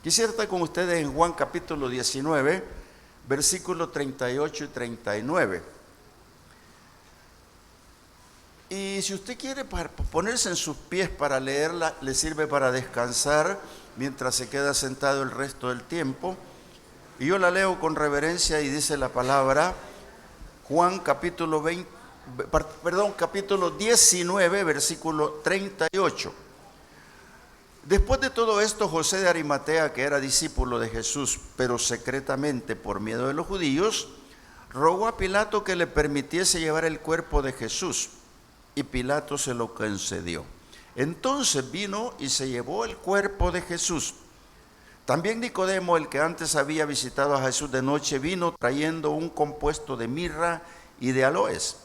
Quisiera estar con ustedes en Juan capítulo 19, versículos 38 y 39. Y si usted quiere ponerse en sus pies para leerla, le sirve para descansar mientras se queda sentado el resto del tiempo. Y yo la leo con reverencia y dice la palabra, Juan capítulo 19, versículo 38. Después de todo esto, José de Arimatea, que era discípulo de Jesús, pero secretamente por miedo de los judíos, rogó a Pilato que le permitiese llevar el cuerpo de Jesús, y Pilato se lo concedió. Entonces vino y se llevó el cuerpo de Jesús. También Nicodemo, el que antes había visitado a Jesús de noche, vino trayendo un compuesto de mirra y de aloes,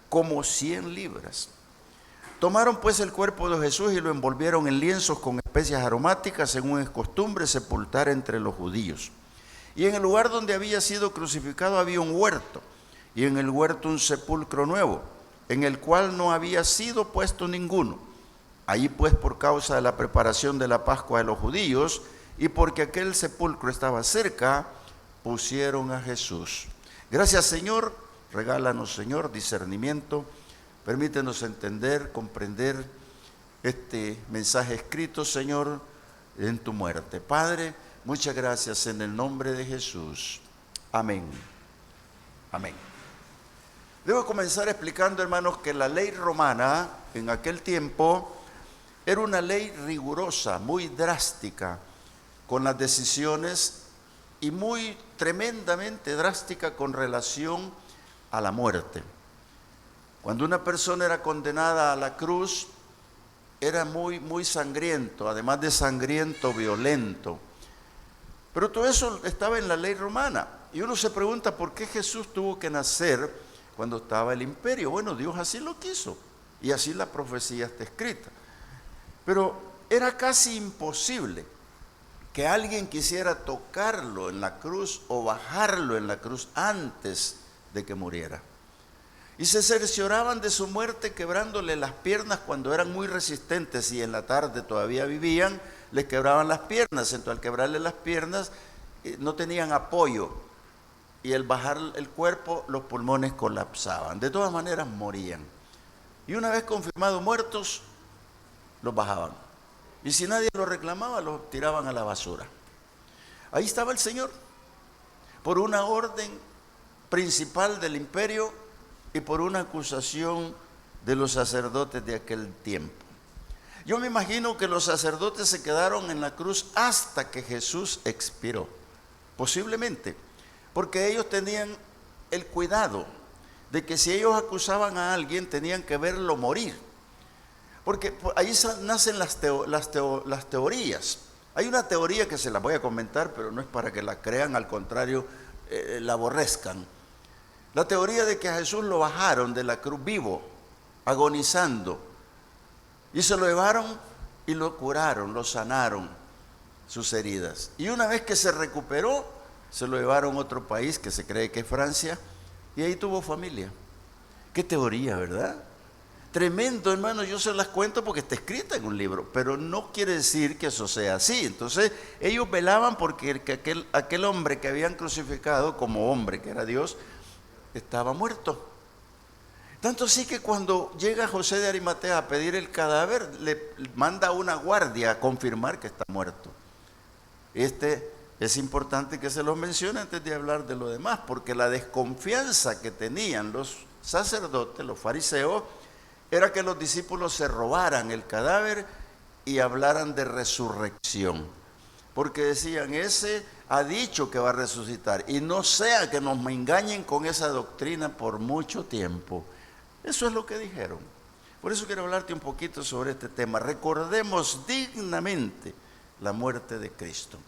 como 100 libras. Tomaron pues el cuerpo de Jesús y lo envolvieron en lienzos con especias aromáticas, según es costumbre sepultar entre los judíos. Y en el lugar donde había sido crucificado había un huerto, y en el huerto un sepulcro nuevo, en el cual no había sido puesto ninguno. Allí pues, por causa de la preparación de la Pascua de los judíos, y porque aquel sepulcro estaba cerca, pusieron a Jesús. Gracias, Señor. Regálanos, Señor, discernimiento. Permítenos entender, comprender este mensaje escrito, Señor, en tu muerte. Padre, muchas gracias en el nombre de Jesús. Amén. Amén. Debo comenzar explicando, hermanos, que la ley romana en aquel tiempo era una ley rigurosa, muy drástica, con las decisiones y muy tremendamente drástica con relación a la muerte. Cuando una persona era condenada a la cruz, era muy sangriento, además de sangriento, violento. Pero todo eso estaba en la ley romana. Y uno se pregunta por qué Jesús tuvo que nacer cuando estaba el imperio. Bueno, Dios así lo quiso y así la profecía está escrita. Pero era casi imposible que alguien quisiera tocarlo en la cruz o bajarlo en la cruz antes de que muriera. Y se cercioraban de su muerte quebrándole las piernas cuando eran muy resistentes y en la tarde todavía vivían, les quebraban las piernas. Entonces al quebrarle las piernas no tenían apoyo y al bajar el cuerpo los pulmones colapsaban. De todas maneras morían. Y una vez confirmados muertos, los bajaban. Y si nadie los reclamaba, los tiraban a la basura. Ahí estaba el Señor, por una orden principal del imperio y por una acusación de los sacerdotes de aquel tiempo. Yo me imagino que los sacerdotes se quedaron en la cruz hasta que Jesús expiró, posiblemente, porque ellos tenían el cuidado de que si ellos acusaban a alguien tenían que verlo morir, porque ahí nacen las teorías. Hay una teoría que se la voy a comentar, pero no es para que la crean, al contrario, la aborrezcan. La teoría de que a Jesús lo bajaron de la cruz vivo, agonizando, y se lo llevaron y lo curaron, lo sanaron sus heridas. Y una vez que se recuperó, se lo llevaron a otro país que se cree que es Francia, y ahí tuvo familia. Qué teoría, ¿verdad? Tremendo, hermano, yo se las cuento porque está escrita en un libro, pero no quiere decir que eso sea así. Entonces, ellos velaban porque aquel hombre que habían crucificado como hombre, que era Dios, estaba muerto. Tanto así que cuando llega José de Arimatea a pedir el cadáver, le manda a una guardia a confirmar que está muerto. Es importante que se lo mencione antes de hablar de lo demás, porque la desconfianza que tenían los sacerdotes, los fariseos, era que los discípulos se robaran el cadáver y hablaran de resurrección. Porque decían, ese ha dicho que va a resucitar, y no sea que nos engañen con esa doctrina por mucho tiempo. Eso es lo que dijeron. Por eso quiero hablarte un poquito sobre este tema. Recordemos dignamente la muerte de Cristo.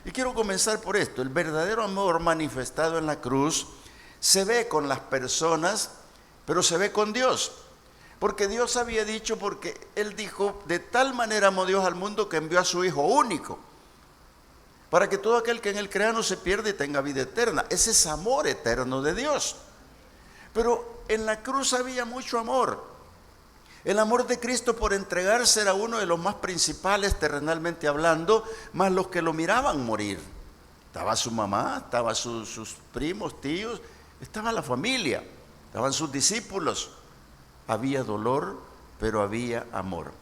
Y quiero comenzar por esto. El verdadero amor manifestado en la cruz se ve con las personas, pero se ve con Dios. Porque Dios había dicho, porque Él dijo, de tal manera amó Dios al mundo que envió a su Hijo único, para que todo aquel que en Él crea no se pierda y tenga vida eterna. Ese es amor eterno de Dios. Pero en la cruz había mucho amor. El amor de Cristo por entregarse era uno de los más principales terrenalmente hablando, más los que lo miraban morir. Estaba su mamá, estaban sus primos, tíos, estaba la familia, estaban sus discípulos. Había dolor, pero había amor.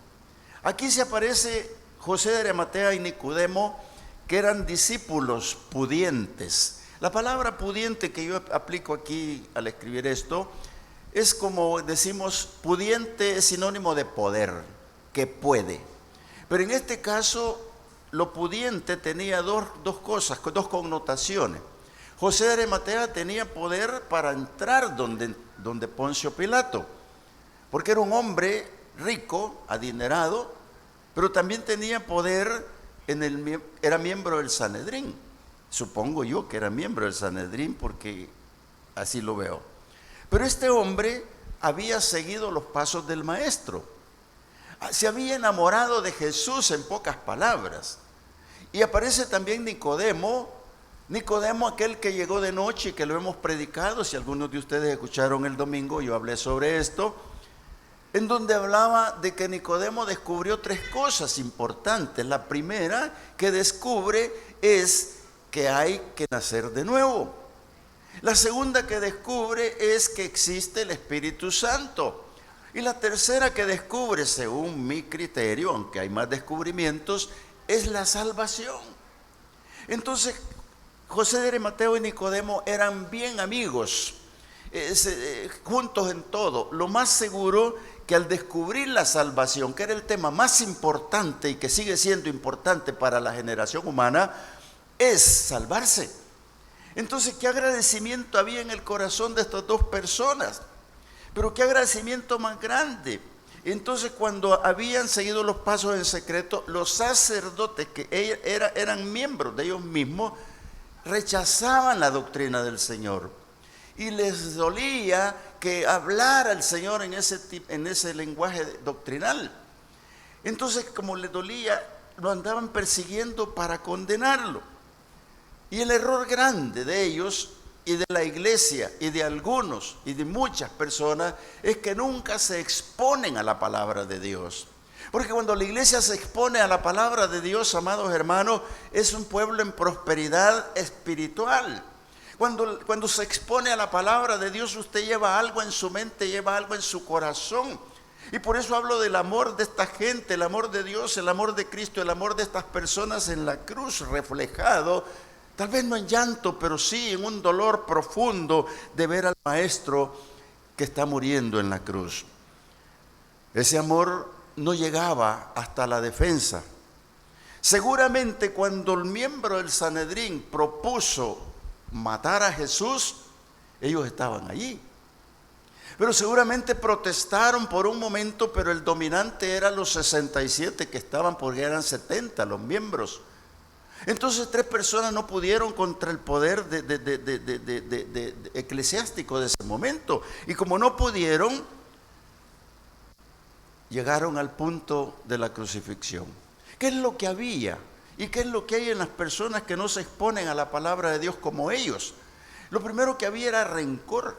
Aquí se aparece José de Arimatea y Nicodemo, que eran discípulos pudientes. La palabra pudiente que yo aplico aquí al escribir esto es como decimos, pudiente es sinónimo de poder, que puede. Pero en este caso, lo pudiente tenía dos cosas, dos connotaciones. José de Arimatea tenía poder para entrar donde Poncio Pilato, porque era un hombre rico, adinerado, pero también tenía poder, era miembro del Sanedrín. Supongo yo que era miembro del Sanedrín porque así lo veo. Pero este hombre había seguido los pasos del Maestro. Se había enamorado de Jesús en pocas palabras. Y aparece también Nicodemo, aquel que llegó de noche y que lo hemos predicado. Si algunos de ustedes escucharon el domingo, yo hablé sobre esto, en donde hablaba de que Nicodemo descubrió tres cosas importantes. La primera que descubre es que hay que nacer de nuevo. La segunda que descubre es que existe el Espíritu Santo. Y la tercera que descubre, según mi criterio, aunque hay más descubrimientos, es la salvación. Entonces, José de Arimatea y Nicodemo eran bien amigos, juntos en todo. Lo más seguro que al descubrir la salvación, que era el tema más importante y que sigue siendo importante para la generación humana, es salvarse. Entonces, ¿qué agradecimiento había en el corazón de estas dos personas? Pero qué agradecimiento más grande. Entonces, cuando habían seguido los pasos en secreto, los sacerdotes que eran miembros de ellos mismos, rechazaban la doctrina del Señor. Y les dolía que hablara el Señor en ese lenguaje doctrinal. Entonces, como les dolía, lo andaban persiguiendo para condenarlo. Y el error grande de ellos y de la iglesia y de algunos y de muchas personas es que nunca se exponen a la palabra de Dios. Porque cuando la iglesia se expone a la palabra de Dios, amados hermanos, es un pueblo en prosperidad espiritual. Cuando se expone a la palabra de Dios, usted lleva algo en su mente, lleva algo en su corazón. Y por eso hablo del amor de esta gente, el amor de Dios, el amor de Cristo, el amor de estas personas en la cruz reflejado, tal vez no en llanto, pero sí en un dolor profundo de ver al Maestro que está muriendo en la cruz. Ese amor no llegaba hasta la defensa. Seguramente cuando el miembro del Sanedrín propuso matar a Jesús, ellos estaban allí. Pero seguramente protestaron por un momento, pero el dominante era los 67 que estaban, porque eran 70 los miembros. Entonces 3 personas no pudieron contra el poder eclesiástico de ese momento. Y como no pudieron, llegaron al punto de la crucifixión. ¿Qué es lo que había? ¿Y qué es lo que hay en las personas que no se exponen a la palabra de Dios como ellos? Lo primero que había era rencor.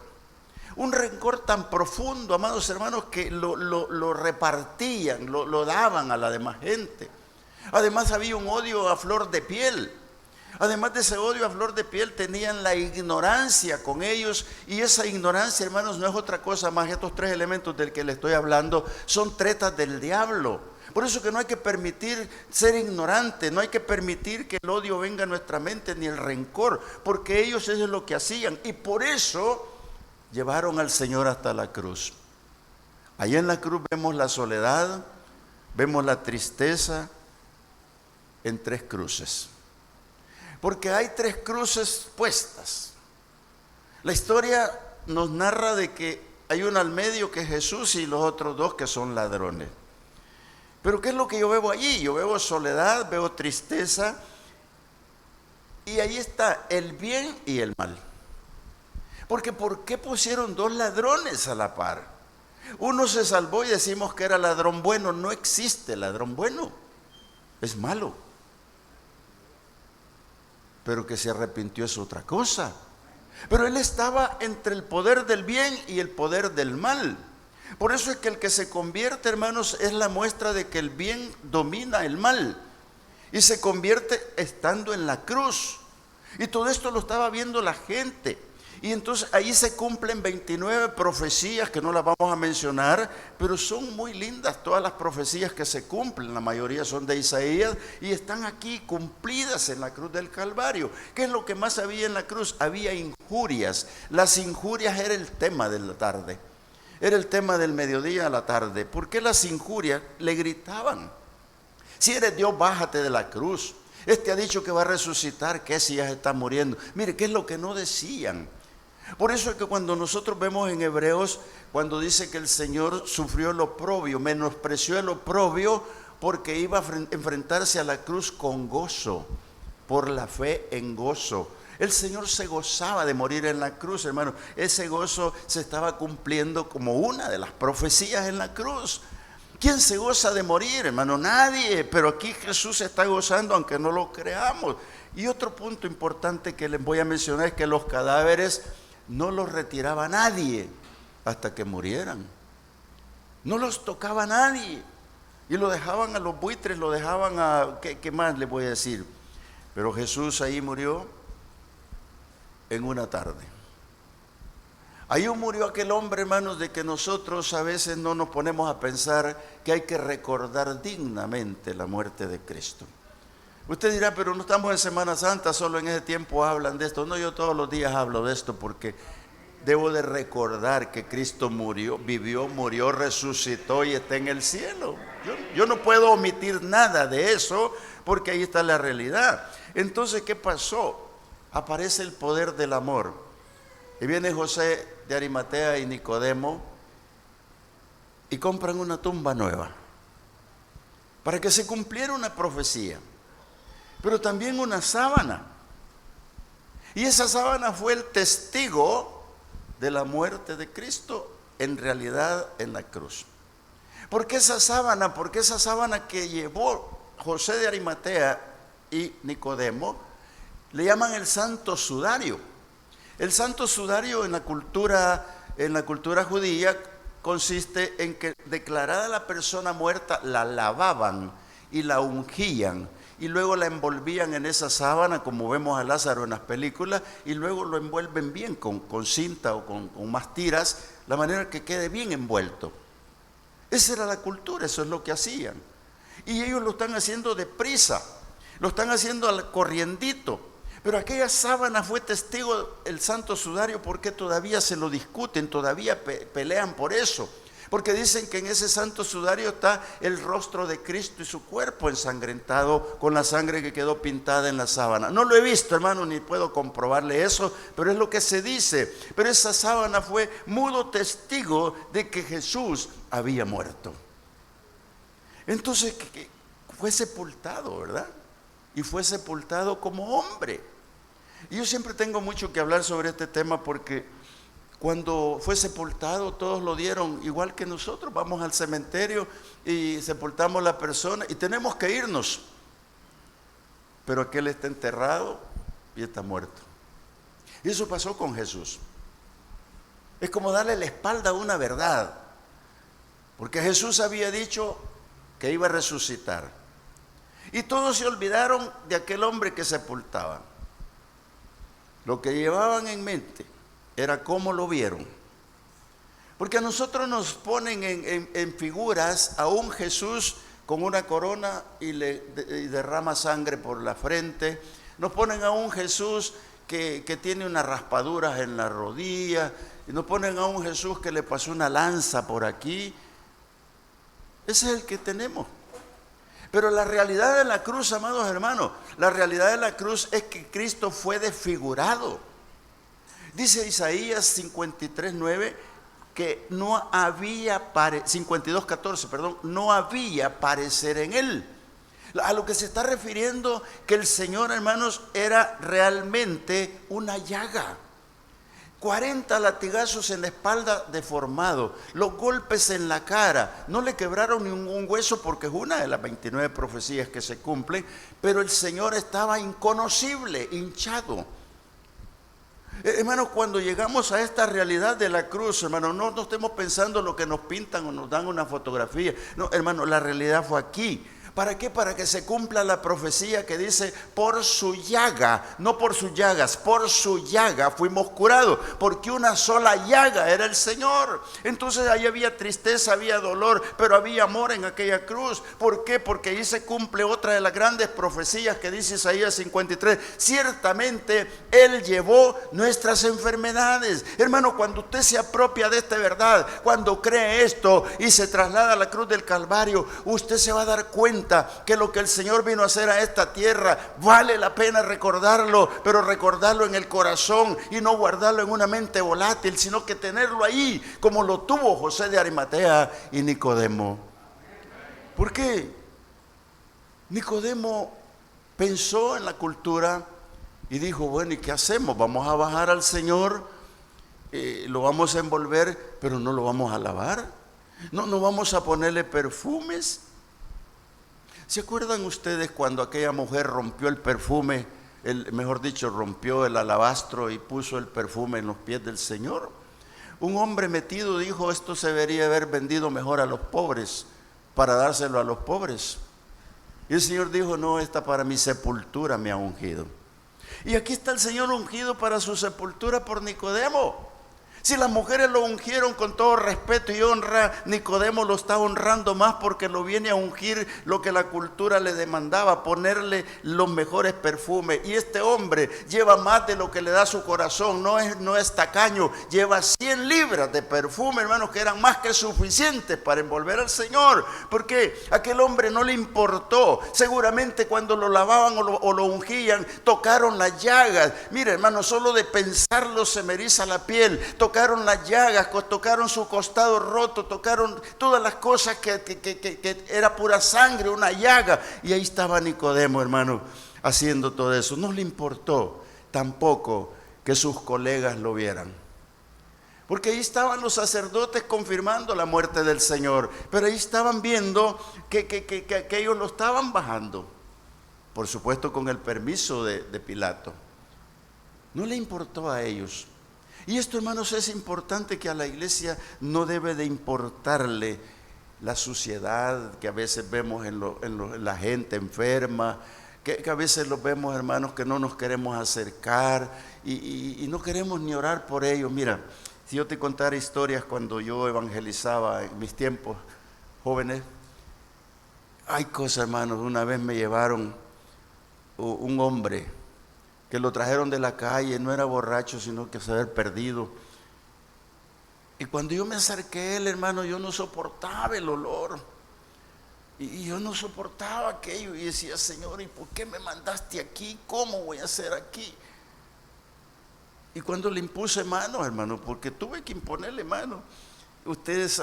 Un rencor tan profundo, amados hermanos, que lo repartían, lo daban a la demás gente. Además había un odio a flor de piel. Además de ese odio a flor de piel, tenían la ignorancia con ellos. Y esa ignorancia, hermanos, no es otra cosa más. Estos 3 elementos del que les estoy hablando son tretas del diablo. Por eso que no hay que permitir ser ignorante, no hay que permitir que el odio venga a nuestra mente, ni el rencor, porque ellos eso es lo que hacían. Y por eso llevaron al Señor hasta la cruz. Allá en la cruz vemos la soledad, vemos la tristeza, en 3 cruces, porque hay 3 cruces puestas. La historia nos narra de que hay una al medio que es Jesús y los otros 2 que son ladrones. Pero ¿qué es lo que yo veo allí? Yo veo soledad, veo tristeza, y ahí está el bien y el mal. Porque ¿por qué pusieron 2 ladrones a la par? Uno se salvó y decimos que era ladrón bueno. No existe ladrón bueno, es malo. Pero que se arrepintió es otra cosa. Pero él estaba entre el poder del bien y el poder del mal. Por eso es que el que se convierte, hermanos, es la muestra de que el bien domina el mal. Y se convierte estando en la cruz. Y todo esto lo estaba viendo la gente. Y entonces ahí se cumplen 29 profecías que no las vamos a mencionar, pero son muy lindas todas las profecías que se cumplen. La mayoría son de Isaías y están aquí cumplidas en la cruz del Calvario. ¿Qué es lo que más había en la cruz? Había injurias. Las injurias era el tema de la tarde. Era el tema del mediodía a la tarde. ¿Por qué las injurias? Le gritaban: si eres Dios, bájate de la cruz. Este ha dicho que va a resucitar. ¿Qué si ya está muriendo? Mire, ¿qué es lo que no decían? Por eso es que cuando nosotros vemos en Hebreos, cuando dice que el Señor sufrió el oprobio, menospreció el oprobio, porque iba a enfrentarse a la cruz con gozo, por la fe en gozo. El Señor se gozaba de morir en la cruz, hermano. Ese gozo se estaba cumpliendo como una de las profecías en la cruz. ¿Quién se goza de morir, hermano? Nadie. Pero aquí Jesús se está gozando, aunque no lo creamos. Y otro punto importante que les voy a mencionar es que los cadáveres no los retiraba nadie hasta que murieran. No los tocaba nadie. Y lo dejaban a los buitres, lo dejaban a... ¿Qué más les voy a decir? Pero Jesús ahí murió en una tarde. Ahí murió aquel hombre, hermanos, de que nosotros a veces no nos ponemos a pensar que hay que recordar dignamente la muerte de Cristo. Usted dirá, pero no estamos en Semana Santa, solo en ese tiempo hablan de esto. No, yo todos los días hablo de esto porque debo de recordar que Cristo murió, vivió, murió, resucitó y está en el cielo. Yo no puedo omitir nada de eso porque ahí está la realidad. Entonces, ¿qué pasó? Aparece el poder del amor. Y viene José de Arimatea y Nicodemo y compran una tumba nueva para que se cumpliera una profecía, pero también una sábana. Y esa sábana fue el testigo de la muerte de Cristo en realidad en la cruz. ¿Por qué esa sábana? Porque esa sábana que llevó José de Arimatea y Nicodemo le llaman el santo sudario. El santo sudario en la cultura judía consiste en que declarada la persona muerta, la lavaban y la ungían y luego la envolvían en esa sábana, como vemos a Lázaro en las películas, y luego lo envuelven bien con cinta o con más tiras, la manera que quede bien envuelto. Esa era la cultura, eso es lo que hacían. Y ellos lo están haciendo deprisa, lo están haciendo al corriendito. Pero aquella sábana fue testigo el santo sudario porque todavía se lo discuten, todavía pelean por eso. Porque dicen que en ese santo sudario está el rostro de Cristo y su cuerpo ensangrentado con la sangre que quedó pintada en la sábana. No lo he visto, hermano, ni puedo comprobarle eso, pero es lo que se dice. Pero esa sábana fue mudo testigo de que Jesús había muerto. Entonces fue sepultado, ¿verdad? Y fue sepultado como hombre. Y yo siempre tengo mucho que hablar sobre este tema porque cuando fue sepultado todos lo dieron igual que nosotros. Vamos al cementerio y sepultamos a la persona y tenemos que irnos. Pero aquel está enterrado y está muerto. Y eso pasó con Jesús. Es como darle la espalda a una verdad. Porque Jesús había dicho que iba a resucitar. Y todos se olvidaron de aquel hombre que sepultaban. Lo que llevaban en mente era cómo lo vieron. Porque a nosotros nos ponen en figuras a un Jesús con una corona y derrama sangre por la frente. Nos ponen a un Jesús que tiene unas raspaduras en la rodilla. Y nos ponen a un Jesús que le pasó una lanza por aquí. Ese es el que tenemos. Pero la realidad de la cruz, amados hermanos, la realidad de la cruz es que Cristo fue desfigurado. Dice Isaías 53:9 que no había 52:14, perdón, no había parecer en él. A lo que se está refiriendo que el Señor, hermanos, era realmente una llaga. 40 latigazos en la espalda deformado, los golpes en la cara, no le quebraron ningún hueso porque es una de las 29 profecías que se cumplen, pero el Señor estaba inconocible, hinchado. Hermanos, cuando llegamos a esta realidad de la cruz, hermanos, no estemos pensando lo que nos pintan o nos dan una fotografía. No, hermano, la realidad fue aquí. ¿Para qué? Para que se cumpla la profecía que dice, por su llaga, no por sus llagas, por su llaga fuimos curados, porque una sola llaga era el Señor. Entonces ahí había tristeza, había dolor, pero había amor en aquella cruz. ¿Por qué? Porque ahí se cumple otra de las grandes profecías que dice Isaías 53. Ciertamente Él llevó nuestras enfermedades. Hermano, cuando usted se apropia de esta verdad, cuando cree esto y se traslada a la cruz del Calvario, usted se va a dar cuenta que lo que el Señor vino a hacer a esta tierra vale la pena recordarlo, pero recordarlo en el corazón y no guardarlo en una mente volátil, sino que tenerlo ahí como lo tuvo José de Arimatea y Nicodemo. ¿Por qué? Nicodemo pensó en la cultura y dijo, bueno, ¿y qué hacemos? Vamos a bajar al Señor, lo vamos a envolver, pero no lo vamos a lavar, no vamos a ponerle perfumes. ¿Se acuerdan ustedes cuando aquella mujer rompió el perfume, mejor dicho, rompió el alabastro y puso el perfume en los pies del Señor? Un hombre metido dijo, esto se debería haber vendido mejor a los pobres, para dárselo a los pobres. Y el Señor dijo, no, esta para mi sepultura me ha ungido. Y aquí está el Señor ungido para su sepultura por Nicodemo. Si las mujeres lo ungieron con todo respeto y honra, Nicodemo lo está honrando más porque lo viene a ungir lo que la cultura le demandaba, ponerle los mejores perfumes. Y este hombre lleva más de lo que le da su corazón, no es tacaño, lleva 100 libras de perfume, hermanos, que eran más que suficientes para envolver al Señor. Porque a aquel hombre no le importó. Seguramente cuando lo lavaban o lo ungían, tocaron las llagas. Mire, hermano, solo de pensarlo se me eriza la piel. Tocaron las llagas, tocaron su costado roto, tocaron todas las cosas que era pura sangre, una llaga. Y ahí estaba Nicodemo, hermano, haciendo todo eso. No le importó tampoco que sus colegas lo vieran. Porque ahí estaban los sacerdotes confirmando la muerte del Señor. Pero ahí estaban viendo que ellos lo estaban bajando. Por supuesto con el permiso de Pilato. No le importó a ellos. Y esto, hermanos, es importante, que a la iglesia no debe de importarle la suciedad que a veces vemos en la gente enferma, que a veces los vemos, hermanos, que no nos queremos acercar y no queremos ni orar por ellos. Mira, si yo te contara historias cuando yo evangelizaba en mis tiempos jóvenes, hay cosas, hermanos. Una vez me llevaron un hombre que lo trajeron de la calle, no era borracho, sino que se había perdido. Y cuando yo me acerqué a él, hermano, yo no soportaba el olor. Y yo no soportaba aquello. Y decía, Señor, ¿y por qué me mandaste aquí? ¿Cómo voy a hacer aquí? Y cuando le impuse mano, hermano, porque tuve que imponerle mano,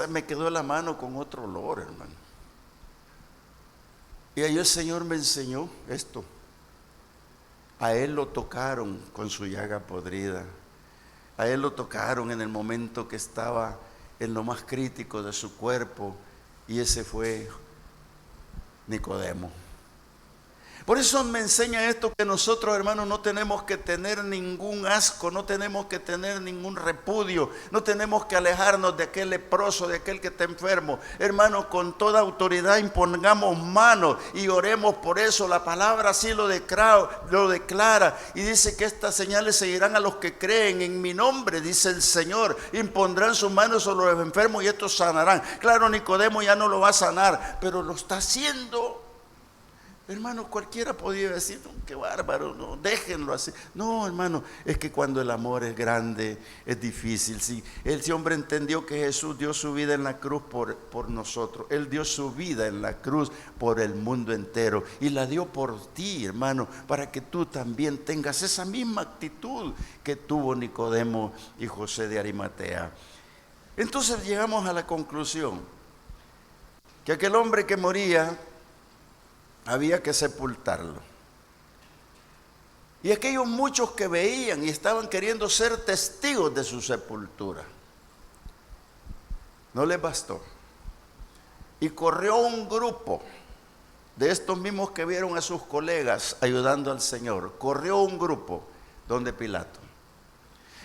me quedó la mano con otro olor, hermano. Y ahí el Señor me enseñó esto. A él lo tocaron con su llaga podrida. A él lo tocaron en el momento que estaba en lo más crítico de su cuerpo. Y ese fue Nicodemo. Por eso me enseña esto, que nosotros, hermanos, no tenemos que tener ningún asco, no tenemos que tener ningún repudio, no tenemos que alejarnos de aquel leproso, de aquel que está enfermo. Hermanos, con toda autoridad impongamos manos y oremos por eso. La palabra así lo declara y dice que estas señales seguirán a los que creen en mi nombre, dice el Señor. Impondrán sus manos sobre los enfermos y estos sanarán. Claro, Nicodemo ya no lo va a sanar, pero lo está haciendo. Hermano, cualquiera podía decir, qué bárbaro, no, déjenlo así. No, hermano, es que cuando el amor es grande, es difícil. Sí, ese hombre entendió que Jesús dio su vida en la cruz por nosotros. Él dio su vida en la cruz por el mundo entero. Y la dio por ti, hermano, para que tú también tengas esa misma actitud que tuvo Nicodemo y José de Arimatea. Entonces llegamos a la conclusión que aquel hombre que moría había que sepultarlo. Y aquellos muchos que veían y estaban queriendo ser testigos de su sepultura, no les bastó. Y corrió un grupo de estos mismos que vieron a sus colegas ayudando al Señor. Corrió un grupo donde Pilato.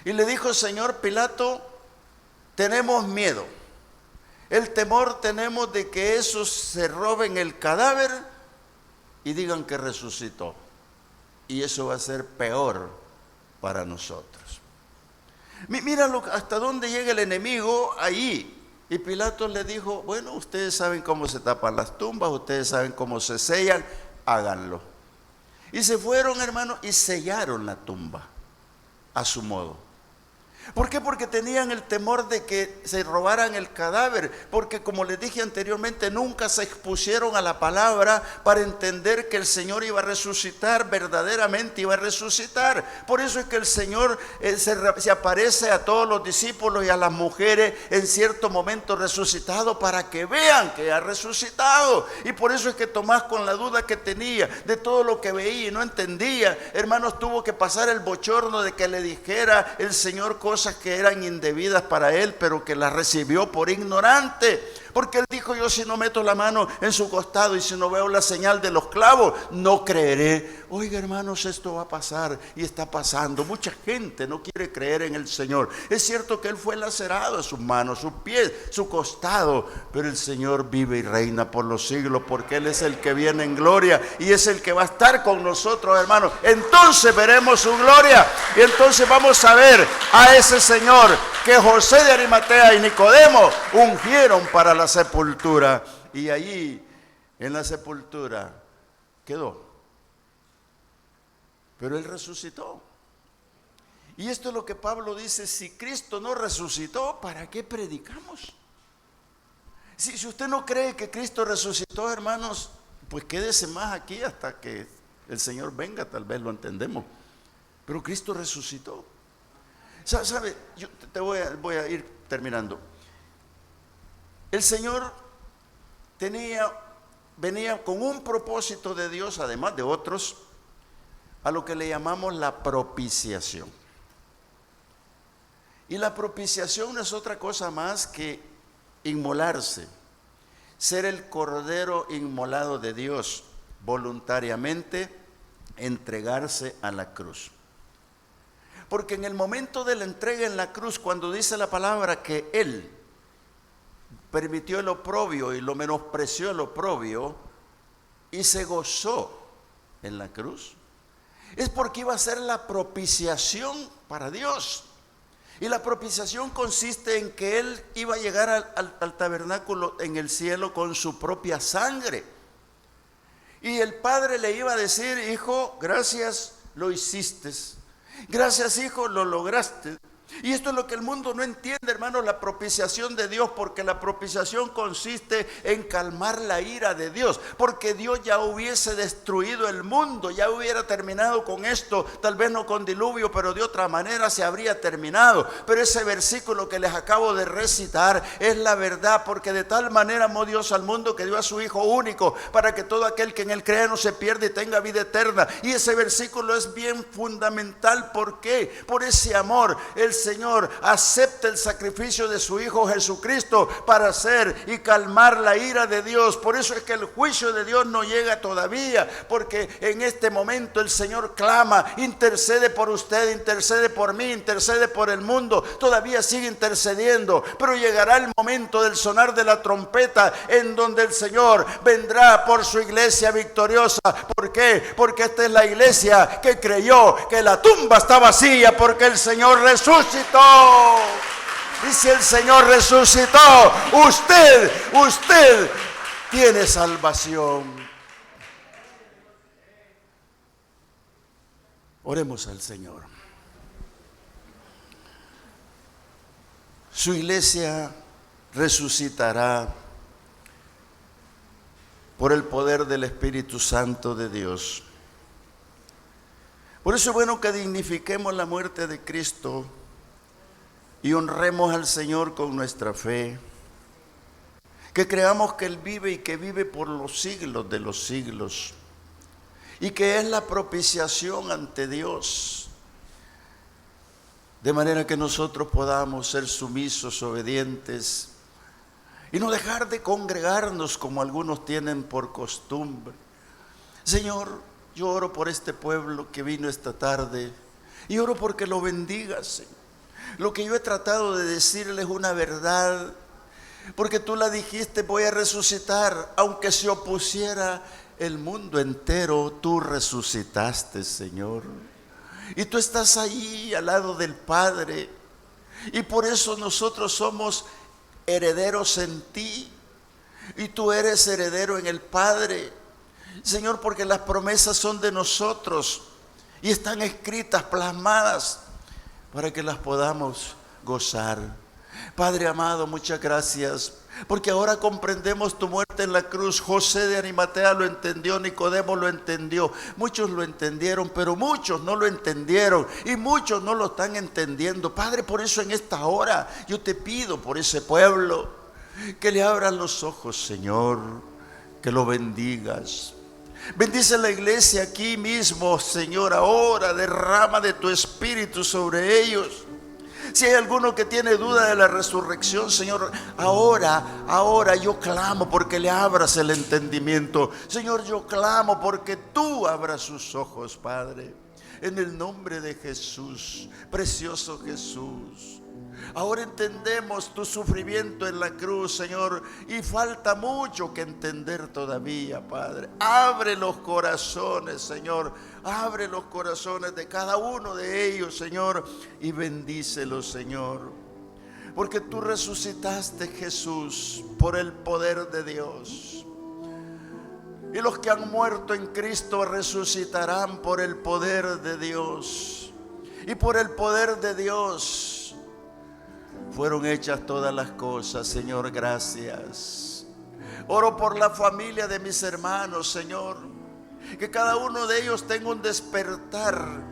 Y le dijo: Señor Pilato, tenemos miedo. El temor tenemos de que esos se roben el cadáver y digan que resucitó. Y eso va a ser peor para nosotros. Mira hasta dónde llega el enemigo ahí. Y Pilato le dijo: bueno, ustedes saben cómo se tapan las tumbas, ustedes saben cómo se sellan, háganlo. Y se fueron, hermanos, y sellaron la tumba a su modo. ¿Por qué? Porque tenían el temor de que se robaran el cadáver, porque como les dije anteriormente, nunca se expusieron a la palabra para entender que el Señor iba a resucitar, verdaderamente iba a resucitar. Por eso es que el Señor se aparece a todos los discípulos y a las mujeres en cierto momento resucitado, para que vean que ha resucitado. Y por eso es que Tomás, con la duda que tenía de todo lo que veía y no entendía, hermanos, tuvo que pasar el bochorno de que le dijera el Señor cosas que eran indebidas para él, pero que las recibió por ignorante. Porque él dijo: yo si no meto la mano en su costado y si no veo la señal de los clavos, no creeré. Oiga, hermanos, esto va a pasar y está pasando. Mucha gente no quiere creer en el Señor. Es cierto que él fue lacerado, sus manos, sus pies, su costado, pero el Señor vive y reina por los siglos, porque él es el que viene en gloria y es el que va a estar con nosotros, hermanos. Entonces veremos su gloria y entonces vamos a ver a ese Señor que José de Arimatea y Nicodemo ungieron para la sepultura, y allí en la sepultura quedó. Pero él resucitó. Y esto es lo que Pablo dice: si Cristo no resucitó, ¿para qué predicamos? Si usted no cree que Cristo resucitó, hermanos, pues quédese más aquí hasta que el Señor venga, tal vez lo entendemos. Pero Cristo resucitó. ¿Sabe? Yo voy a ir terminando. El Señor venía con un propósito de Dios, además de otros, a lo que le llamamos la propiciación. Y la propiciación no es otra cosa más que inmolarse, ser el cordero inmolado de Dios, voluntariamente entregarse a la cruz. Porque en el momento de la entrega en la cruz, cuando dice la palabra que Él permitió el oprobio y lo menospreció el oprobio y se gozó en la cruz, es porque iba a ser la propiciación para Dios. Y la propiciación consiste en que Él iba a llegar al tabernáculo en el cielo con su propia sangre. Y el Padre le iba a decir: hijo, gracias, lo hiciste. Gracias, hijo, lo lograste. Y esto es lo que el mundo no entiende, hermano, la propiciación de Dios, porque la propiciación consiste en calmar la ira de Dios, porque Dios ya hubiese destruido el mundo, ya hubiera terminado con esto, tal vez no con diluvio, pero de otra manera se habría terminado. Pero ese versículo que les acabo de recitar es la verdad, porque de tal manera amó Dios al mundo que dio a su Hijo único, para que todo aquel que en él crea no se pierda y tenga vida eterna. Y ese versículo es bien fundamental. ¿Por qué? Por ese amor el Señor acepta el sacrificio de su Hijo Jesucristo para hacer y calmar la ira de Dios. Por eso es que el juicio de Dios no llega todavía, porque en este momento el Señor clama, intercede por usted, intercede por mí, intercede por el mundo, todavía sigue intercediendo, pero llegará el momento del sonar de la trompeta en donde el Señor vendrá por su iglesia victoriosa. ¿Por qué? Porque esta es la iglesia que creyó que la tumba está vacía, porque el Señor resucitó. Y si el Señor resucitó, usted tiene salvación. Oremos al Señor. Su iglesia resucitará por el poder del Espíritu Santo de Dios. Por eso es bueno que dignifiquemos la muerte de Cristo y honremos al Señor con nuestra fe, que creamos que Él vive y que vive por los siglos de los siglos, y que es la propiciación ante Dios, de manera que nosotros podamos ser sumisos, obedientes, y no dejar de congregarnos como algunos tienen por costumbre. Señor, yo oro por este pueblo que vino esta tarde, y oro porque lo bendigas, Señor. Lo que yo he tratado de decirles es una verdad, porque tú la dijiste, voy a resucitar, aunque se opusiera el mundo entero, tú resucitaste, Señor. Y tú estás ahí al lado del Padre, y por eso nosotros somos herederos en ti, y tú eres heredero en el Padre, Señor, porque las promesas son de nosotros y están escritas, plasmadas, para que las podamos gozar. Padre amado, muchas gracias, porque ahora comprendemos tu muerte en la cruz. José de Arimatea lo entendió, Nicodemo lo entendió, muchos lo entendieron, pero muchos no lo entendieron y muchos no lo están entendiendo. Padre, por eso en esta hora yo te pido por ese pueblo, que le abran los ojos, Señor, que lo bendigas. Bendice la iglesia aquí mismo, Señor, ahora derrama de tu espíritu sobre ellos. Si hay alguno que tiene duda de la resurrección, Señor, ahora yo clamo porque le abras el entendimiento. Señor, yo clamo porque tú abras sus ojos, Padre. En el nombre de Jesús, precioso Jesús. Ahora entendemos tu sufrimiento en la cruz, Señor, y falta mucho que entender todavía, Padre. Abre los corazones, Señor. Abre los corazones de cada uno de ellos, Señor, y bendícelos, Señor. Porque tú resucitaste, Jesús, por el poder de Dios. Y los que han muerto en Cristo resucitarán por el poder de Dios. Y por el poder de Dios fueron hechas todas las cosas, Señor, gracias. Oro por la familia de mis hermanos, Señor, que cada uno de ellos tenga un despertar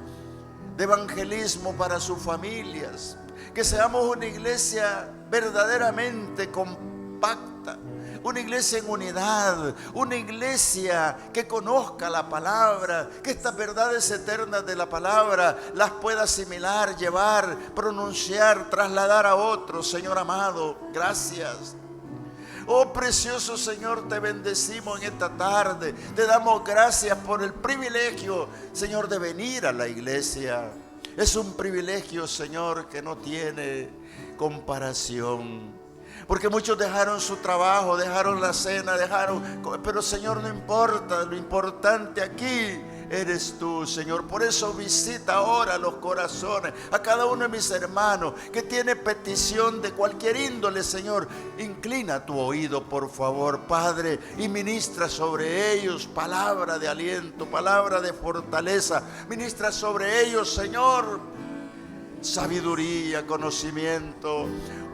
de evangelismo para sus familias, que seamos una iglesia verdaderamente compacta, una iglesia en unidad, una iglesia que conozca la palabra, que estas verdades eternas de la palabra las pueda asimilar, llevar, pronunciar, trasladar a otros. Señor amado, gracias. Oh precioso Señor, te bendecimos en esta tarde. Te damos gracias por el privilegio, Señor, de venir a la iglesia. Es un privilegio, Señor, que no tiene comparación. Porque muchos dejaron su trabajo, dejaron la cena, pero Señor, no importa, lo importante aquí eres tú, Señor. Por eso visita ahora los corazones, a cada uno de mis hermanos que tiene petición de cualquier índole, Señor. Inclina tu oído, por favor, Padre, y ministra sobre ellos palabra de aliento, palabra de fortaleza. Ministra sobre ellos, Señor, sabiduría, conocimiento.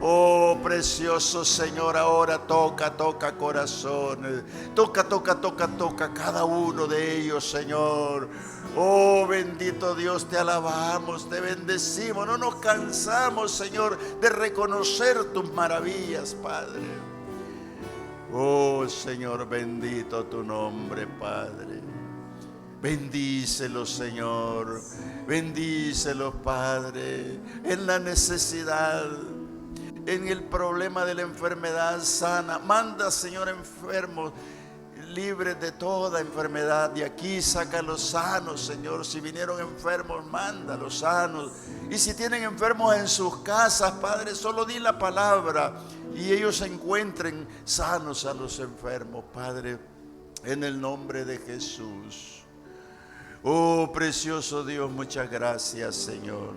Oh precioso Señor, ahora toca corazones, toca cada uno de ellos, Señor. Oh bendito Dios, te alabamos, te bendecimos, no nos cansamos, Señor, de reconocer tus maravillas, Padre. Oh Señor, bendito tu nombre, Padre. Bendícelos, Señor, bendícelos, Padre, en la necesidad, en el problema de la enfermedad, sana. Manda, Señor, enfermos, libres de toda enfermedad. De aquí sácalos sanos, Señor. Si vinieron enfermos, mándalos sanos. Y si tienen enfermos en sus casas, Padre, solo di la palabra y ellos se encuentren sanos a los enfermos, Padre, en el nombre de Jesús. Oh precioso Dios, muchas gracias, Señor.